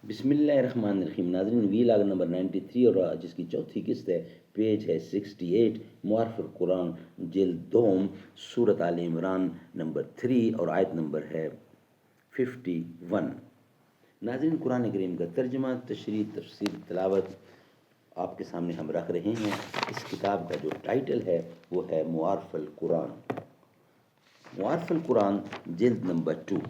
بسم اللہ الرحمن الرحیم. ناظرین، وی لاگ نمبر 93 اور جس کی چوتھی قسط ہے، پیج ہے 68، معارف القرآن جلد دوم، سورت آل عمران نمبر 3 اور آیت نمبر ہے 51. ناظرین، قرآن کریم کا ترجمہ، تشریح، تفسیر، تلاوت آپ کے سامنے ہم رکھ رہے ہیں. اس کتاب کا جو ٹائٹل ہے وہ ہے معارف القرآن. معارف القرآن جلد نمبر 2،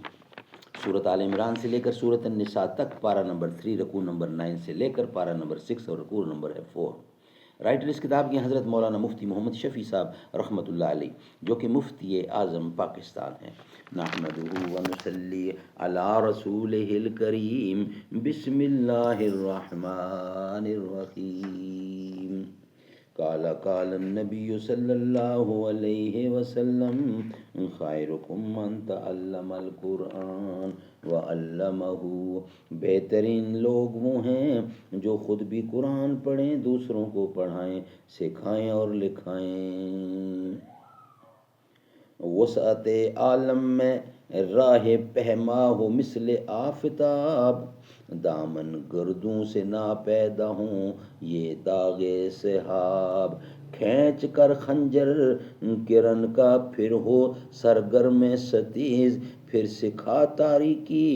سورت آل عمران سے لے کر سورت النساء تک، پارہ نمبر 3 رکوع نمبر 9 سے لے کر پارہ نمبر 6 اور رکوع نمبر ہے 4. رائٹر اس کتاب کے حضرت مولانا مفتی محمد شفیع صاحب رحمۃ اللہ علیہ، جو کہ مفتی اعظم پاکستان ہیں. نحمدہ ونصلی علی رسولہ الکریم. بسم اللہ الرحمن الرحیم. قال النبی صلی اللہ علیہ وسلم: خیرکم من تعلم القرآن وعلمہ. بہترین لوگ وہ ہیں جو خود بھی قرآن پڑھیں، دوسروں کو پڑھائیں، سکھائیں اور لکھائیں. وسعت عالم میں راہ پہما ہو مثل آفتاب، دامن گردوں سے نہ پیدا ہوں یہ داغ سحاب. کھینچ کر خنجر کرن کا پھر ہو سرگرم ستیز، پھر سکھا تاریکی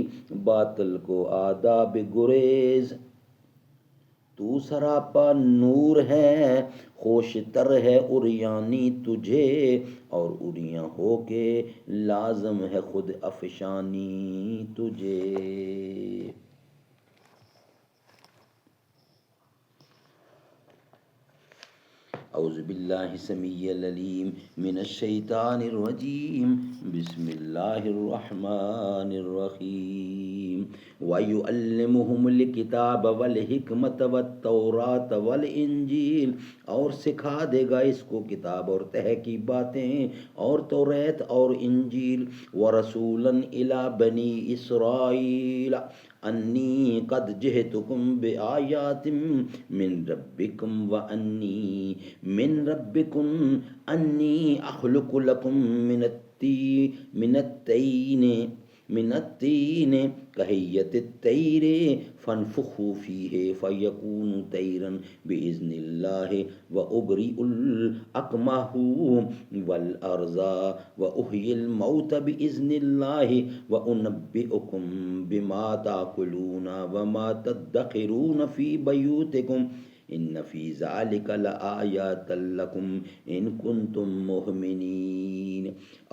باطل کو آداب گریز. تو سراپا نور ہے، خوش تر ہے عریانی تجھے، اور عریاں ہو کے لازم ہے خود افشانی تجھے. اعوذ باللہ السمیع العلیم من الشیطان الرجیم. بسم اللہ الرحمن الرحیم. وَيُعَلِّمُهُمُ الْكِتَابَ وَالْحِکْمَةَ وَالتَّوْرَاةَ وَالْإِنجِیلَ، اور سکھا دے گا اس کو کتاب اور طے کی باتیں اور توریت اور انجیل. وَرَسُولًا إِلَى بَنِي إِسْرَائِیلَ انی قد جئتکم بآیات من ربکم وانی من ربکم انی اخلق لکم من الطین کہیت الطیر فانفخوا فیہ فیکون طیرا بإذن اللہ وأبرئ الأکمہ والأرضى وأحیی الموت بإذن اللہ وأنبئکم بما تأکلون وما تدخرون فی بیوتکم ان فی ذلک لآیات لکم ان کنتم مؤمنین.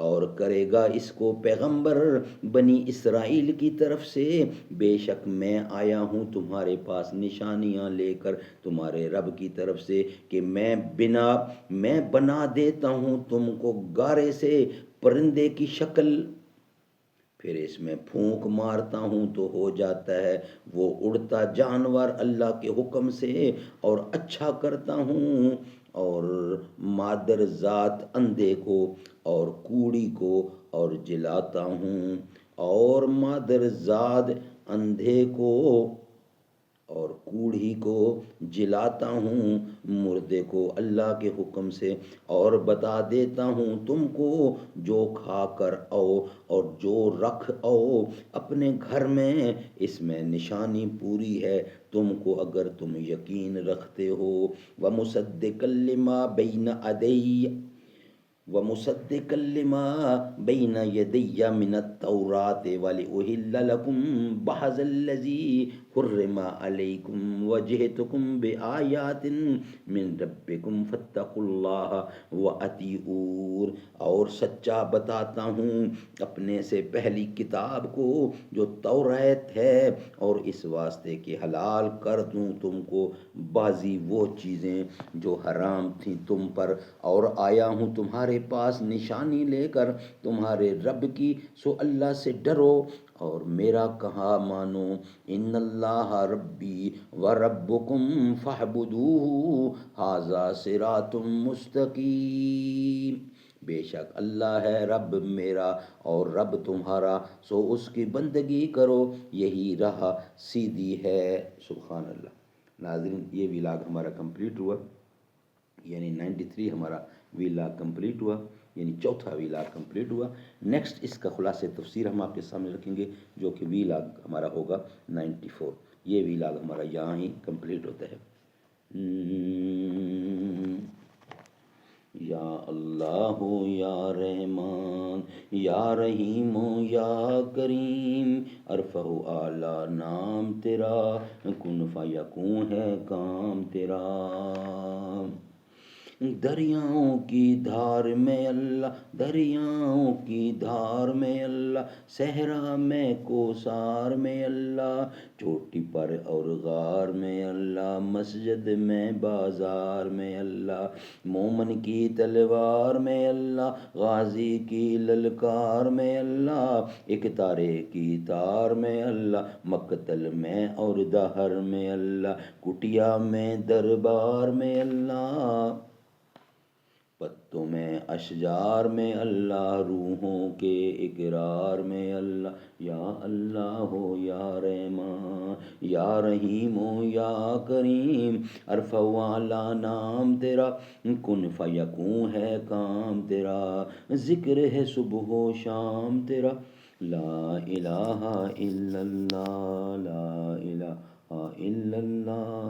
اور کرے گا اس کو پیغمبر بنی اسرائیل کی طرف سے، بے شک میں آیا ہوں تمہارے پاس نشانیاں لے کر تمہارے رب کی طرف سے، کہ میں بنا دیتا ہوں تم کو گارے سے پرندے کی شکل، پھر اس میں پھونک مارتا ہوں تو ہو جاتا ہے وہ اڑتا جانور اللہ کے حکم سے، اور اچھا کرتا ہوں اور مادر ذات اندھے کو اور کوڑی کو اور جلاتا ہوں، اور مادر ذات اندھے کو اور کوڑھی کو جلاتا ہوں، مردے کو اللہ کے حکم سے، اور بتا دیتا ہوں تم کو جو کھا کر او اور جو رکھ او اپنے گھر میں، اس میں نشانی پوری ہے تم کو اگر تم یقین رکھتے ہو. وَمُصَدِّقًا لِّمَا بَيْنَ يَدَيَّ مِنَ التَّوْرَاةِ وَلِأُحِلَّ لَكُم بَعْضَ الَّذِي حُرِّمَ عَلَيْكُمْ وَجِئْتُكُم بِآیَاتٍ مِّن رَبِّكُمْ فَاتَّقُوا اللَّهَ وَأَطِیعُونِ. اور سچا بتاتا ہوں اپنے سے پہلی کتاب کو جو توریت ہے، اور اس واسطے کہ حلال کر دوں تم کو بعضی وہ چیزیں جو حرام تھیں تم پر، اور آیا ہوں تمہارے پاس نشانی لے کر تمہارے رب کی، سو اللہ سے ڈرو اور میرا کہا مانو. ان اللہ ربی و ربکم فاعبدوہ ھذا صراط مستقیم. بے شک اللہ ہے رب میرا اور رب تمہارا، سو اس کی بندگی کرو، یہی راہ سیدھی ہے. سبحان اللہ. ناظرین، یہ ولاگ ہمارا کمپلیٹ ہوا، یعنی 93 ہمارا ولاگ کمپلیٹ ہوا، یعنی چوتھا ولاگ کمپلیٹ ہوا. نیکسٹ اس کا خلاصہ تفسیر ہم آپ کے سامنے رکھیں گے، جو کہ ولاگ ہمارا ہوگا 94. یہ بھی لاگ ہمارا یہاں ہی کمپلیٹ ہوتا ہے۔ یا اللہ یا رحمان یا رحیم یا کریم، ارفع اعلیٰ نام تیرا، کن فیکون ہے کام تیرا۔ دریاؤں کی دھار میں اللہ، دریاؤں کی دھار میں اللہ، صحرا میں کوثر میں اللہ، چوٹی پر اور غار میں اللہ، مسجد میں بازار میں اللہ، مومن کی تلوار میں اللہ، غازی کی للکار میں اللہ، ایک تارے کی تار میں اللہ، مقتل میں اور دہر میں اللہ، کٹیا میں دربار میں اللہ، پتوں میں اشجار میں اللہ، روحوں کے اقرار میں اللہ۔ یا اللہ ہو یا رحمان یا رحیم یا کریم، ارفع اعلیٰ نام تیرا، کن فیکون ہے کام تیرا، ذکر ہے صبح و شام تیرا، لا الہ الا اللہ لا الہ الا اللہ۔